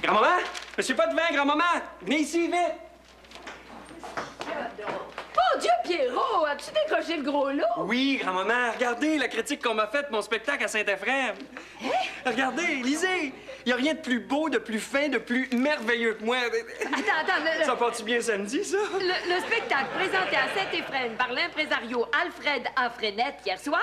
Grand-maman? Monsieur pas de vin, grand-maman! Venez ici, vite! Oh Dieu, Pierrot! As-tu décroché le gros lot? Oui, grand-maman, regardez la critique qu'on m'a faite de mon spectacle à Saint-Ephrem. Hein? Regardez, lisez! Il n'y a rien de plus beau, de plus fin, de plus merveilleux que moi. Attends, Ça part-tu bien samedi, ça? Le spectacle présenté à Saint-Éphrem par l'impresario Alfred Afrenette hier soir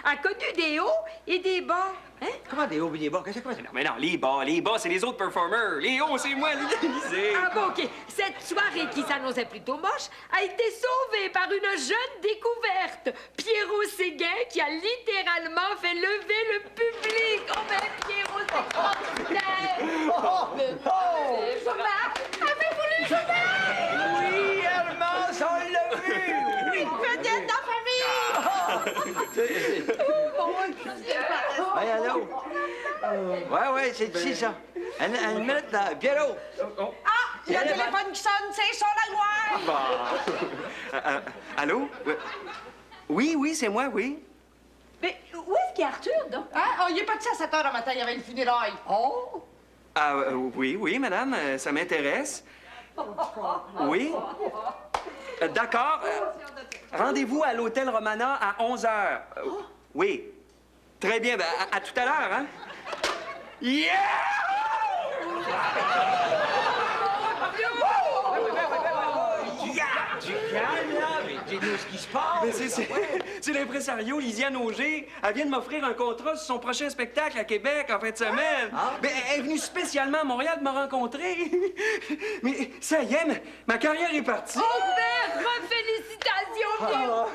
a connu des hauts et des bas. Hein? Comment des hauts et des bas? Qu'est-ce que c'est? Non, mais non, les bas, c'est les autres performers. Les hauts, c'est moi, lisez. Ah bon, OK. Cette soirée qui s'annonçait plutôt moche a été sauvée par une jeune découverte. Pierrot Séguin qui a littéralement fait lever le public. Oh ben, Pierrot, c'est extraordinaire. Journal, avez-vous lu Journal? Oui, Hermance, on l'a vu! Oui! Vedette dans famille! Oh, mon Dieu! Oui, allô? Ouais, c'est ici, ça. Une minute, là. Pierrot! Ah! Il y a le téléphone qui sonne, c'est son alloir! Bon. Allô? Oui, c'est moi, oui. Mais où est-ce qu'il y a Arthur, donc? Hein? Oh, il est parti à 7 h le matin, il y avait une funéraille. Oh! Ah, oui, madame, ça m'intéresse. Oui? D'accord. Rendez-vous à l'hôtel Romana à 11 h. Oui. Très bien. Ben, à tout à l'heure, hein? Yeah! Du calme, là! Mais dis-nous ce qui se passe! Mais c'est l'impresario Lisiane Auger. Elle vient de m'offrir un contrat sur son prochain spectacle à Québec en fin de semaine. Ah. Ben, elle est venue spécialement à Montréal me rencontrer. Mais ça y est, ma carrière est partie. Oh, ben, félicitations, Pierrot!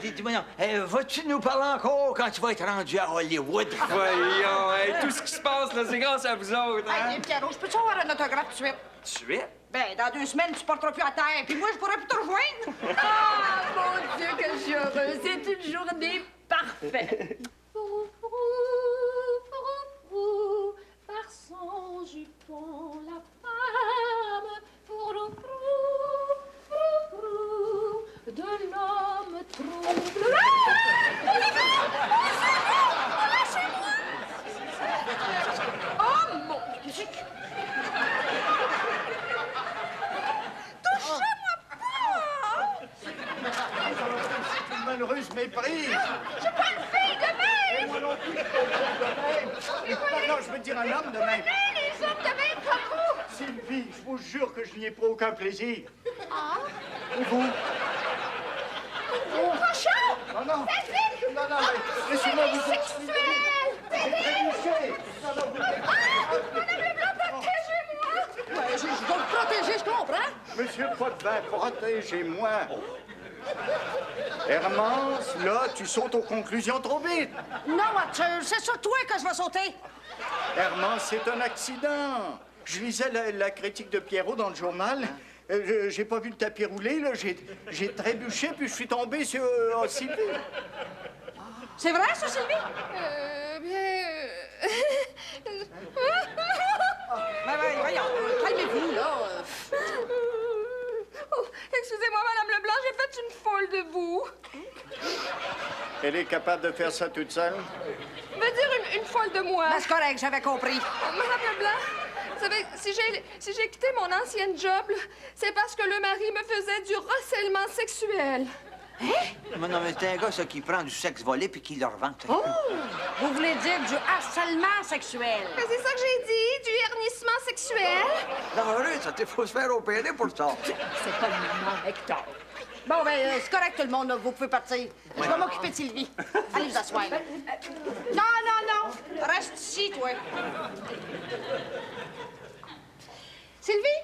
Dis-moi, non, vas-tu nous parler encore quand tu vas être rendu à Hollywood? Voyons, hey, tout ce qui se passe, là, c'est grâce à vous autres, hein? Hey, Pierrot, je peux-tu avoir un autographe tout de suite? Tu suite? Ben, dans 2 semaines, tu porteras plus à terre, puis moi, je pourrais plus te rejoindre. Ah, mon Dieu, que je suis heureuse! C'est une journée parfaite! Par son jupon, la femme, de l'homme trouble. Oh, mon Dieu! Touchez-moi pas! C'est une malheureuse méprise. Je suis pas une fille de même! Et moi non plus, je suis pas de même. Non, je veux dire un homme de même. Les hommes de même comme vous! Sylvie, je vous jure que je n'y ai pas aucun plaisir. Ah? Et vous? Cochon! Non, non. Non, non, mais laissez-moi vous expliquer. C'est trébuché. Non, non, vous... Madame Leblanc, protégez-moi! Ouais, je dois me protéger, je comprends. Monsieur Potvin, protégez-moi. Hermance, là, tu sautes aux conclusions trop vite. Non, Arthur, c'est sur toi que je vais sauter. Hermance, c'est un accident. Je lisais la critique de Pierrot dans le journal. J'ai pas vu le tapis rouler, là. J'ai trébuché, puis je suis tombé sur Sylvie. C'est vrai, ça, Sylvie? Ben, voyons, calmez-vous, là. Oh, excusez-moi, Madame Leblanc, j'ai fait une folle de vous. Elle est capable de faire ça toute seule? Je veux dire une folle de moi. Ben, c'est correct, j'avais compris. Madame Leblanc, vous savez, si j'ai quitté mon ancienne job, là, c'est parce que le mari me faisait du harcèlement sexuel. Non, mais c'est un gars, ça, qui prend du sexe volé puis qui le revend. Oh! Vous voulez dire du harcèlement sexuel? Mais c'est ça que j'ai dit, du hernissement sexuel. Non, ça, il faut se faire opérer pour ça. C'est pas le moment, Hector. Bon, ben, c'est correct, tout le monde, là. Vous pouvez partir. Je vais m'occuper de Sylvie. Allez vous asseoir. Non. Reste ici, toi. Sylvie?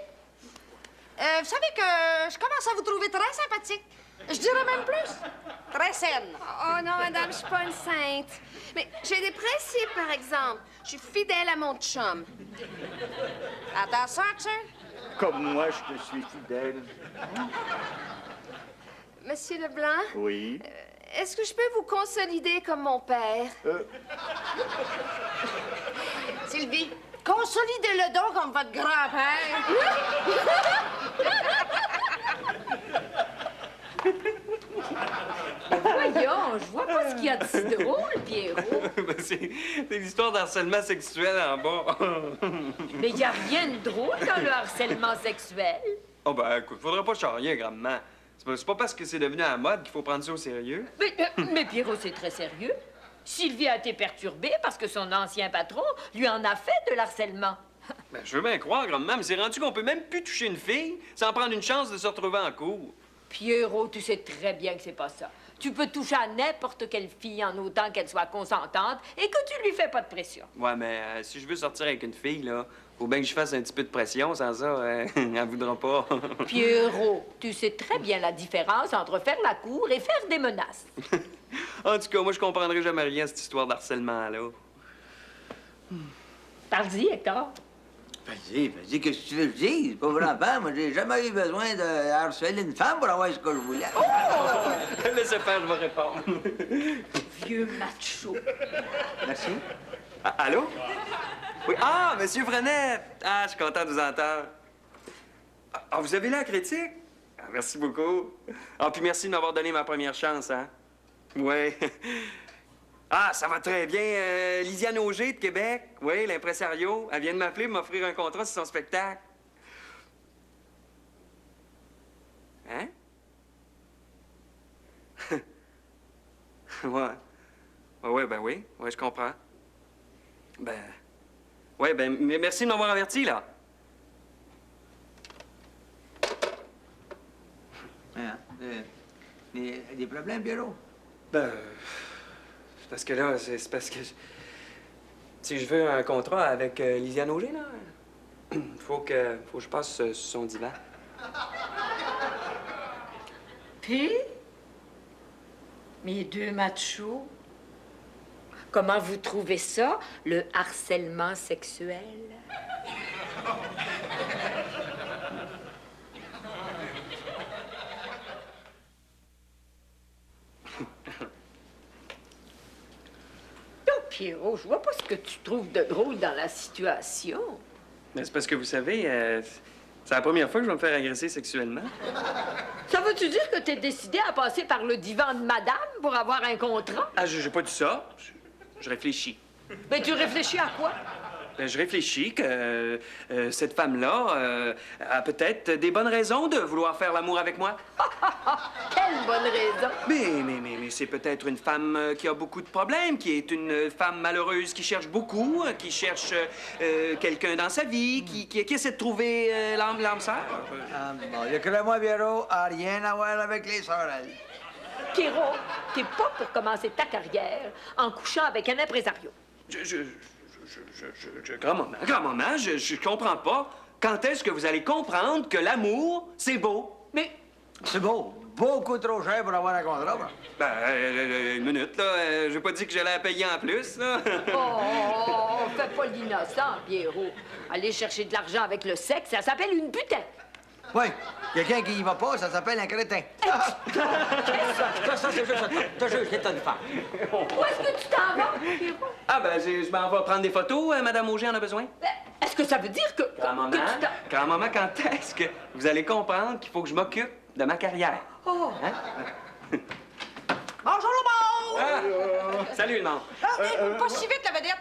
Vous savez que je commence à vous trouver très sympathique. Je dirais même plus. Très saine. Oh non, madame, je suis pas une sainte. Mais j'ai des principes, par exemple. Je suis fidèle à mon chum. Attention, Arthur. Comme moi, je te suis fidèle. Monsieur Leblanc, Oui. est-ce que je peux vous consolider comme mon père? Sylvie, consolidez-le donc comme votre grand-père. Voyons, je vois pas ce qu'il y a de si drôle, Pierrot. Ben, c'est l'histoire d'harcèlement sexuel en bas. Mais il y a rien de drôle dans le harcèlement sexuel. Oh, ben, écoute, faudrait pas charrier, grand-maman. C'est pas parce que c'est devenu à la mode qu'il faut prendre ça au sérieux. Mais Pierrot, c'est très sérieux. Sylvie a été perturbée parce que son ancien patron lui en a fait de l'harcèlement. Ben, je veux bien croire, grand-maman, mais c'est rendu qu'on peut même plus toucher une fille sans prendre une chance de se retrouver en cours. Pierrot, tu sais très bien que c'est pas ça. Tu peux toucher à n'importe quelle fille en autant qu'elle soit consentante et que tu lui fais pas de pression. Ouais, mais si je veux sortir avec une fille, là, faut bien que je fasse un petit peu de pression. Sans ça, elle voudra pas. Pierrot, tu sais très bien la différence entre faire la cour et faire des menaces. En tout cas, moi, je comprendrai jamais rien à cette histoire d'harcèlement-là. Parle-y, Hector. Vas-y, qu'est-ce que tu veux que je dise? Pas vraiment, moi, j'ai jamais eu besoin de harceler une femme pour avoir ce que je voulais. Laissez faire, je vais répondre. Vieux macho. Merci. Ah, allô? Oui. Ah, Monsieur Frenette! Ah, je suis content de vous entendre. Ah, vous avez la critique? Ah, merci beaucoup. Ah, puis merci de m'avoir donné ma première chance, hein? Oui. Ah, ça va très bien. Lisiane Auger de Québec, oui, l'impresario. Elle vient de m'appeler pour m'offrir un contrat sur son spectacle. Hein? Ouais. Ouais, ben oui. Ouais, je comprends. Ben... Ouais, ben, merci de m'avoir averti, là. Hein? Des problèmes, Pierrot? Ben... C'est parce que là, c'est parce que... Si je veux un contrat avec Lisiane Auger, là, faut que je passe sur son divan. Puis, mes deux machos, comment vous trouvez ça, le harcèlement sexuel? Pierrot, je vois pas ce que tu trouves de drôle dans la situation. Mais c'est parce que vous savez, c'est la première fois que je vais me faire agresser sexuellement. Ça veut-tu dire que t'es décidé à passer par le divan de madame pour avoir un contrat? Ah, j'ai pas dit ça. Je réfléchis. Mais tu réfléchis à quoi? Ben, je réfléchis que cette femme-là a peut-être des bonnes raisons de vouloir faire l'amour avec moi. Quelle bonne raison! Mais c'est peut-être une femme qui a beaucoup de problèmes, qui est une femme malheureuse qui cherche beaucoup, qui cherche quelqu'un dans sa vie, qui essaie de trouver l'âme sœur. Ah, bon, je crois, moi, Pierrot, a rien à voir avec les sœurs, elle. Pierrot, t'es pas pour commencer ta carrière en couchant avec un impresario. Grand-maman, je comprends pas. Quand est-ce que vous allez comprendre que l'amour, c'est beau? Mais C'est beau. Beaucoup trop cher pour avoir un contrat, moi. Ben, une minute, là. J'ai pas dit que j'allais la payer en plus, là. oh, fais pas l'innocent, Pierrot. Aller chercher de l'argent avec le sexe, ça s'appelle une putain. Oui, quelqu'un qui y va pas, ça s'appelle un crétin. Ça, c'est juste une femme. Où est-ce que tu t'en vas, Pierrot? Ah, ben, je m'en vais prendre des photos. Madame Auger en a besoin. Est-ce que ça veut dire que Grand-maman, quand est-ce que vous allez comprendre qu'il faut que je m'occupe de ma carrière? Oh! Hein? Bonjour le monde! Ah! Salut, le monde. Pas si vite, la vedette!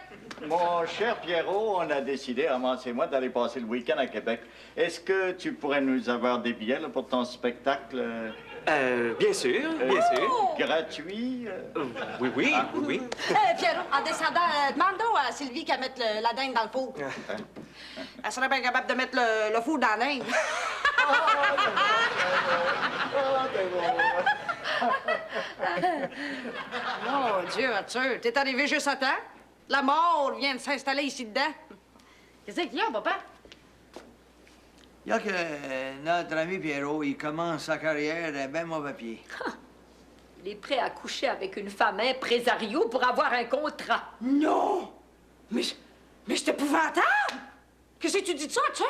Mon cher Pierrot, on a décidé, Armand et moi, d'aller passer le week-end à Québec. Est-ce que tu pourrais nous avoir des billets là, pour ton spectacle? Bien sûr, bien sûr. Gratuit? Oui. Pierrot, en descendant, demande donc à Sylvie qu'elle mette la dinde dans le four. Elle serait bien capable de mettre le four dans la dinde. Mon Dieu, Arthur, t'es arrivé juste à temps? La mort vient de s'installer ici dedans. Qu'est-ce qu'il y a, papa? Il y a que notre ami Pierrot, il commence sa carrière d'un bien mauvais pied. Il est prêt à coucher avec une femme impresario pour avoir un contrat. Non! Mais c'est épouvantable! Qu'est-ce que tu dis de ça, Arthur?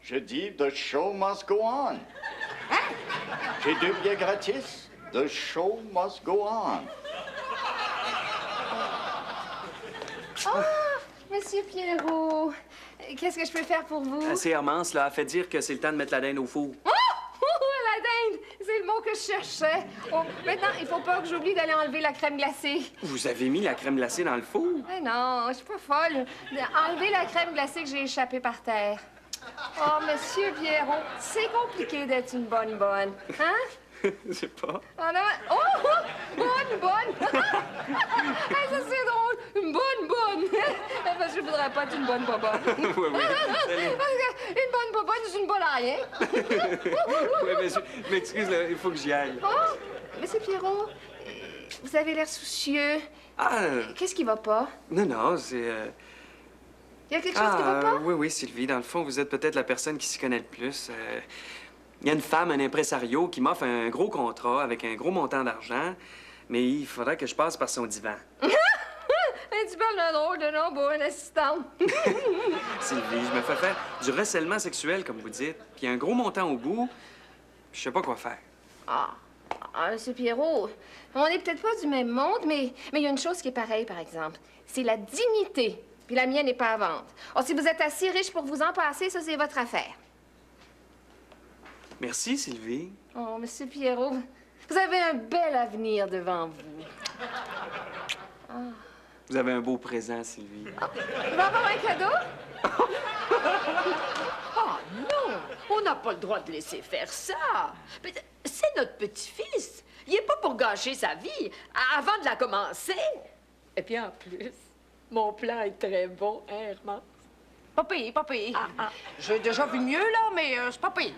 Je dis, the show must go on. Hein? J'ai 2 billets gratis. The show must go on. Oh, Monsieur Pierrot, qu'est-ce que je peux faire pour vous? C'est Hermance, là, a fait dire que c'est le temps de mettre la dinde au four. Oh! La dinde! C'est le mot que je cherchais. Oh, maintenant, il faut pas que j'oublie d'aller enlever la crème glacée. Vous avez mis la crème glacée dans le four? Mais non, je suis pas folle. Enlever la crème glacée que j'ai échappée par terre. Oh, Monsieur Pierron, c'est compliqué d'être une bonne bonne. Hein? Je sais pas. Ah non, oh, bonne! Hey, ça, c'est drôle. Une bonne! Parce que je voudrais pas être une bonne bobonne. Oui, oui. Parce que une bonne bobonne, c'est une bonne à rien. Oui, monsieur, je m'excuse, là, il faut que j'y aille. Oh, Monsieur Pierron, vous avez l'air soucieux. Ah, Qu'est-ce qui va pas? non, c'est... Il y a quelque chose qui va pas? oui, Sylvie. Dans le fond, vous êtes peut-être la personne qui s'y connaît le plus. Il y a une femme, un impresario, qui m'offre un gros contrat avec un gros montant d'argent, mais il faudrait que je passe par son divan. Tu parles d'un drôle de nom pour une assistante. Sylvie, je me fais faire du harcèlement sexuel, comme vous dites, puis un gros montant au bout, je sais pas quoi faire. Monsieur Pierrot, on n'est peut-être pas du même monde, mais il y a une chose qui est pareille, par exemple. C'est la dignité. Puis la mienne n'est pas à vendre. Oh, si vous êtes assez riche pour vous en passer, ça, c'est votre affaire. Merci, Sylvie. Oh, Monsieur Pierrot, vous avez un bel avenir devant vous. Vous avez un beau présent, Sylvie. Vous va avoir un cadeau? Oh non, on n'a pas le droit de laisser faire ça. Mais c'est notre petit-fils. Il est pas pour gâcher sa vie avant de la commencer. Et puis en plus, mon plan est très bon, hein, Herman? Pas pire. J'ai déjà vu mieux, là, mais c'est pas pire.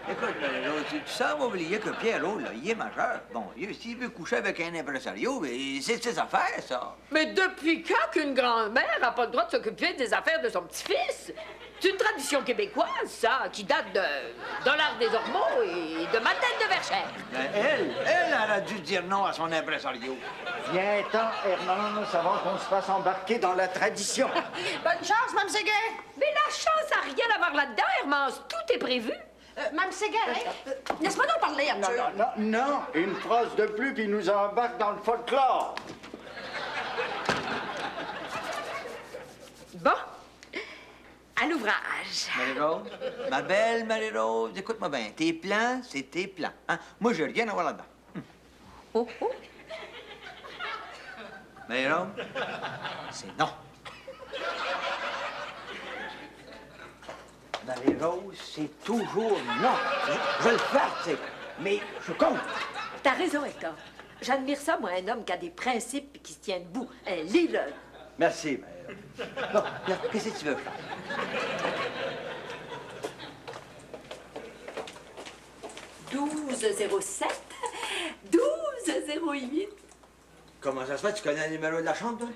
Écoute, Marie-Rose, tu sembles oublier que Pierrot, là, il est majeur. Bon, s'il veut coucher avec un impresario, c'est ses affaires, ça. Mais depuis quand qu'une grand-mère n'a pas le droit de s'occuper des affaires de son petit-fils? C'est une tradition québécoise, ça, qui date de l'art des Ormeaux et de Madeleine de Verchères. Ben, elle a dû dire non à son impresario. Viens-t'en, Herman, ça va qu'on se fasse embarquer dans la tradition. Bonne chance, Mme Séguin. Mais la chance n'a rien à voir là-dedans, Hermance. Tout est prévu. Mme Séguin, laisse pas nous parler, Arthur. Non, une phrase de plus, puis il nous embarque dans le folklore. Bon, à l'ouvrage. Marie-Rose, ma belle Marie-Rose, écoute-moi bien. Tes plans, c'est tes plans. Hein? Moi, j'ai rien à voir là-dedans. Oh, oh. Marie-Rose, c'est non. Marie-Rose, c'est toujours non. Je le fais, tu sais, mais je compte. T'as raison, Hector. J'admire ça, moi, un homme qui a des principes et qui se tient debout. Lis-le. Merci, Marie-Rose. Bon, regarde, qu'est-ce que tu veux faire? « 1207, 1208. Comment ça se fait? Tu connais le numéro de la chambre, toi?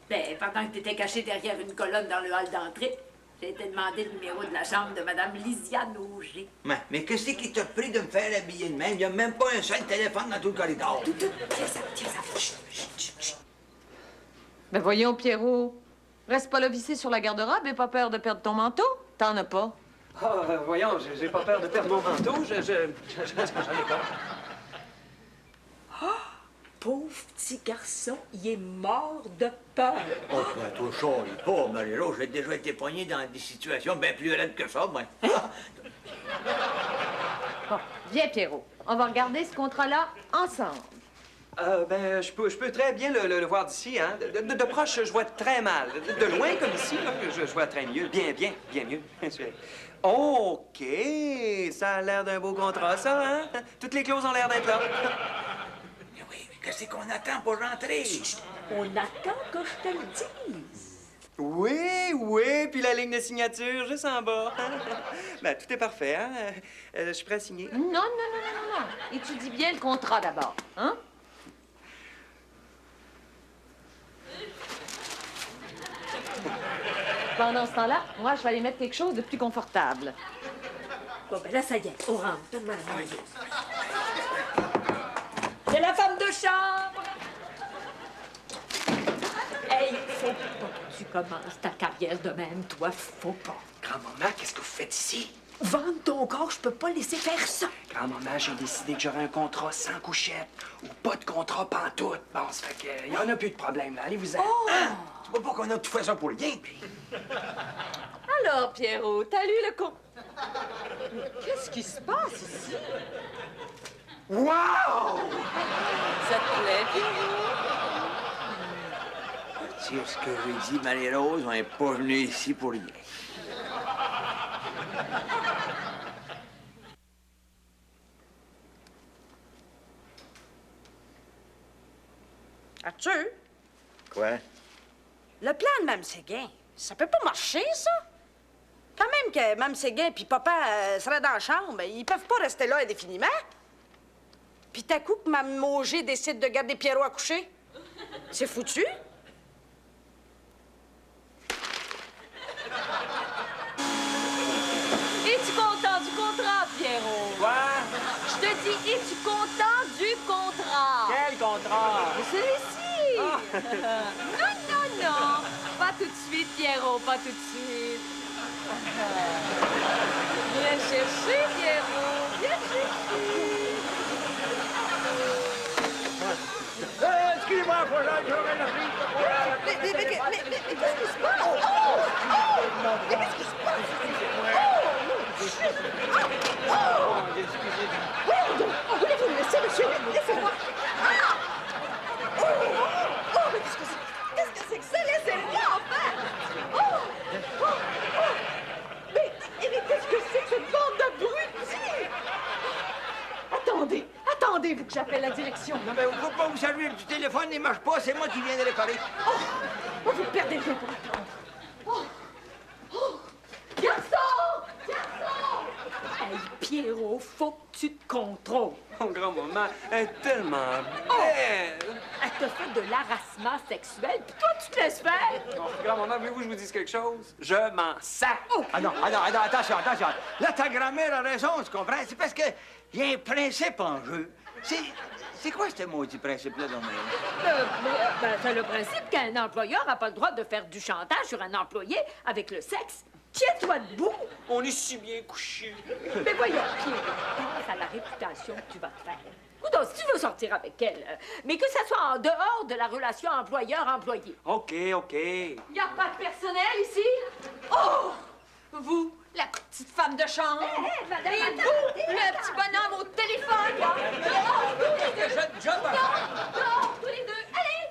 Ben, pendant que t'étais caché derrière une colonne dans le hall d'entrée, j'ai été demander le numéro de la chambre de Mme Lysiane Auger. Mais qu'est-ce qui t'a pris de me faire habiller de même? Il n'y a même pas un seul téléphone dans tout le corridor. Tiens ça. Chut, chut, chut, chut. Ben voyons, Pierrot. Reste pas là vissé sur la garde-robe et pas peur de perdre ton manteau. T'en as pas. Voyons, j'ai pas peur de perdre mon manteau, j'en ai pas. Pauvre petit garçon, il est mort de peur. Oh, ben, toi, charlie pas, Marie-Rose. J'ai déjà été poigné dans des situations bien plus raides que ça, moi. Bon, viens, Pierrot. On va regarder ce contrat-là ensemble. Ben, je peux très bien le voir d'ici, hein. De proche, je vois très mal. De loin, comme ici, là, je vois très mieux. Bien mieux. OK, ça a l'air d'un beau contrat, ça, hein? Toutes les clauses ont l'air d'être là. Mais oui, mais qu'est-ce qu'on attend pour rentrer? On attend que je te le dise. Oui, puis la ligne de signature juste en bas. Ben, tout est parfait, hein? Je suis prêt à signer. Non. Étudie bien le contrat d'abord, hein? Pendant ce temps-là, moi, je vais aller mettre quelque chose de plus confortable. Bon, ben là, ça y est, on rentre. Donne-moi la main. C'est la femme de chambre. Hey, faut pas que tu commences ta carrière de même, toi. Faut pas. Grand-maman, qu'est-ce que vous faites ici? Vendre ton corps, je peux pas laisser faire ça. Grand-maman, j'ai décidé que j'aurais un contrat sans couchette ou pas de contrat pantoute. Bon, ça fait qu'il y en a plus de problème, là. Allez-vous-en. Tu vois pas qu'on a tout fait ça pour rien? Alors, Pierrot, t'as lu le con... Qu'est-ce qui se passe ici? Wow! Ça te plaît, Pierrot? Tu sais ce que j'ai dit, Marie-Rose? On n'est pas venu ici pour rien. Arthur, Quoi? le plan de Mme Séguin, ça peut pas marcher, ça? Quand même que Mme Séguin puis papa seraient dans la chambre, ils peuvent pas rester là indéfiniment. Puis t'as coup que Mme Mauger décide de garder Pierrot à coucher. C'est foutu. Es-tu content du contrat, Pierrot? Quoi? Je te dis, es-tu content du contrat? Quel contrat? Celui-ci! Non, non, non! Pas tout de suite, Pierrot, pas tout de suite. Viens chercher, Pierrot, viens chercher. Excusez-moi, faut là, j'aurais la fille. Mais qu'est-ce qui se passe? Oh! Mais qu'est-ce qui se passe? Voulez-vous me laisser, monsieur? Laissez-moi. Mais qu'est-ce que c'est que ça? Laissez-moi, enfin! Mais qu'est-ce que c'est que cette bande d'abrutis? Attendez-vous que j'appelle la direction. Non, mais faut pas vous saluer du téléphone, il marche pas, c'est moi qui viens de réparer. Oh, vous perdez le temps pour attendre. Garçon! Hey, Pierrot, faut que tu te contrôles. Mon grand-maman est tellement belle. Elle t'a fait de l'harassement sexuel, puis toi, tu te laisses faire. Oh, grand-maman, voulez-vous que je vous dise quelque chose? Je m'en sac. Ah non, attention. Là, ta grand-mère a raison, tu comprends? C'est parce que y a un principe en jeu. C'est quoi ce maudit principe-là, dans C'est le principe qu'un employeur n'a pas le droit de faire du chantage sur un employé avec le sexe. Tiens-toi debout. On est si bien couchés. Mais voyons, Pierre, pense à la réputation que tu vas te faire. Coudonc, si tu veux sortir avec elle, mais que ça soit en dehors de la relation employeur-employé. OK. Y a pas de personnel ici? Oh! Vous, la petite femme de chambre. Madame, Et vous, le petit bonhomme au téléphone. Job, Dehors, tous les deux. Allez,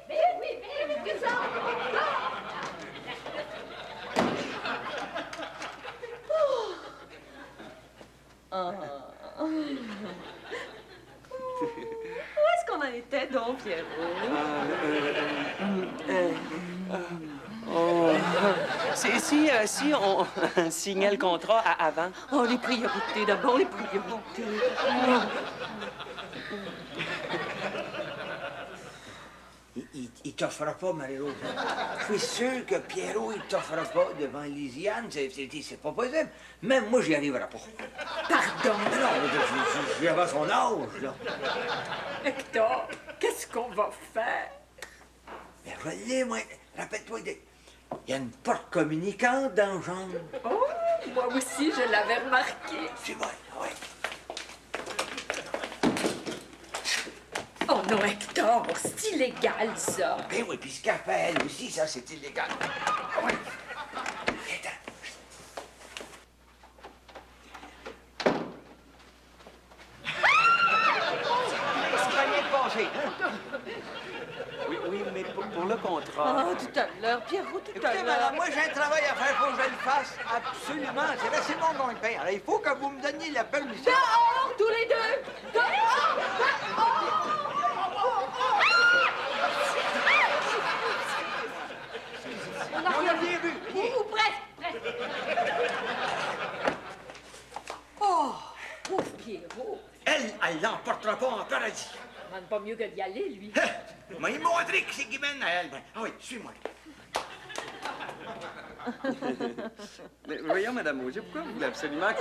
vite que ça. Où est-ce qu'on en était donc, Pierrot? Si on signait le contrat avant. Oh, les priorités d'abord, les priorités. Il t'offre pas, Marie-Rose. Je suis sûr que Pierrot, il t'offre pas devant Lisiane. C'est pas possible. Même moi, j'y arriverai pas. Pardon. Non, je suis à son âge, là. Hector, qu'est-ce qu'on va faire? Mais je l'ai, moi. Rappelle-toi, il y a une porte communicante dans le genre. Oh, moi aussi, je l'avais remarqué. C'est vrai, oui. Oh non, Hector, c'est illégal, ça. Ben oui, puis ce qu'elle fait, elle aussi, ça, c'est illégal. Ah ouais. Attends. Ça va bien passer, hein? Oui, mais pour le contrat. Oh, tout à l'heure, Pierrot, tout à Écoutez, l'heure. madame, moi, j'ai un travail à faire, faut que je le fasse. Absolument. C'est là, c'est mon gagne-pain. Alors, il faut que vous me donniez la permission. Dehors, tous les deux. Dehors. On l'a bien vu. Ou presque. Oh, pauvre Pierrot. Elle l'emportera pas en paradis. Il demande pas mieux que d'y aller, lui. Mais il montrer que c'est qui mène à elle. Ah oui, suis-moi. Mais voyons, Madame Auger, pourquoi vous voulez absolument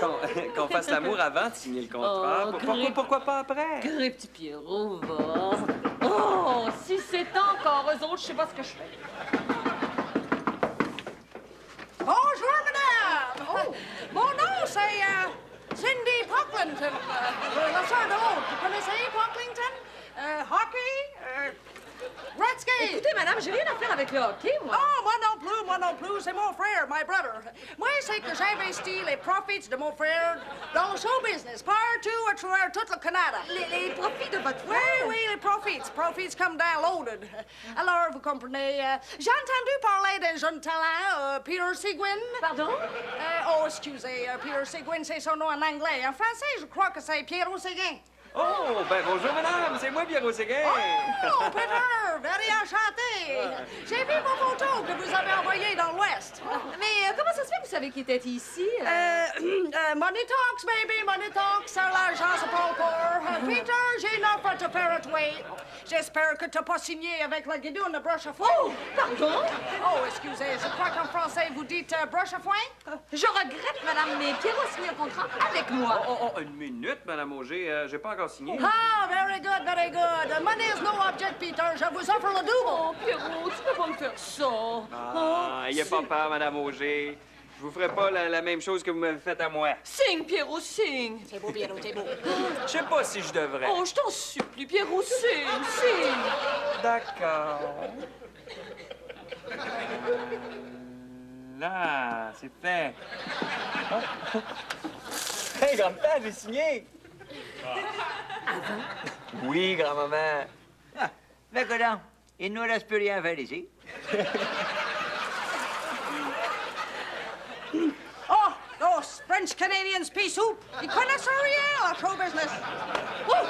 qu'on fasse l'amour avant de signer le contrat? Oh, Pourquoi pas après? Gré petit Pierrot, va. Oh, si c'est encore eux autres, je sais pas ce que je fais. Bonjour, madame! Oh, mon nom, c'est Cindy Pocklington. La sœur de l'autre. Vous connaissez Pocklington? Hockey? Gretzky! Écoutez, madame, j'ai rien à faire avec le hockey, moi. Oh, moi non plus, c'est mon frère, my brother. Moi, c'est que j'investis les profits de mon frère dans le show business, partout à travers tout le Canada. Les profits de votre Oui, frère? oui, les profits comme downloaded. Alors, vous comprenez, j'ai entendu parler d'un jeune talent, Peter Seguin. Pardon? Excusez, Peter Seguin, c'est son nom en anglais. En français, je crois que c'est Pierrot Séguin. Oh, ben bonjour, madame. C'est moi, Pierrot Séguin. Oh, Peter, very enchanté. J'ai vu vos photos que vous avez envoyées dans l'Ouest. Mais comment ça se fait que vous savez qu'il était ici? Money talks, baby, money talks. L'argent se parle pour. Peter, j'ai une offre à te faire à toi. J'espère que t'as pas signé avec la guidoune de broche à foin. Oh, pardon? Oh, excusez, je crois qu'en français, vous dites broche à foin? Je regrette, madame, mais Pierrot a signé un contrat avec moi. Oh, une minute, madame Auger. J'ai pas encore signé. Ah, very good, very good. Money is no object, Peter. Je vous offre le double. Oh, Pierrot, tu peux pas me faire ça. Ah, ayez pas peur, madame Auger. Je vous ferai pas la même chose que vous m'avez faite à moi. Signe, Pierrot, signe. C'est beau, Pierrot, c'est beau. Je sais pas si je devrais. Oh, je t'en supplie, Pierrot, signe, signe. D'accord. Là, c'est fait. Oh. Hey, grand-père, j'ai signé. Oui, grand-maman. Ah, ben, coudonc, il ne nous reste plus rien à faire ici. Oh, those French Canadians pea soup. Ils connaissent rien en show business. Ouh!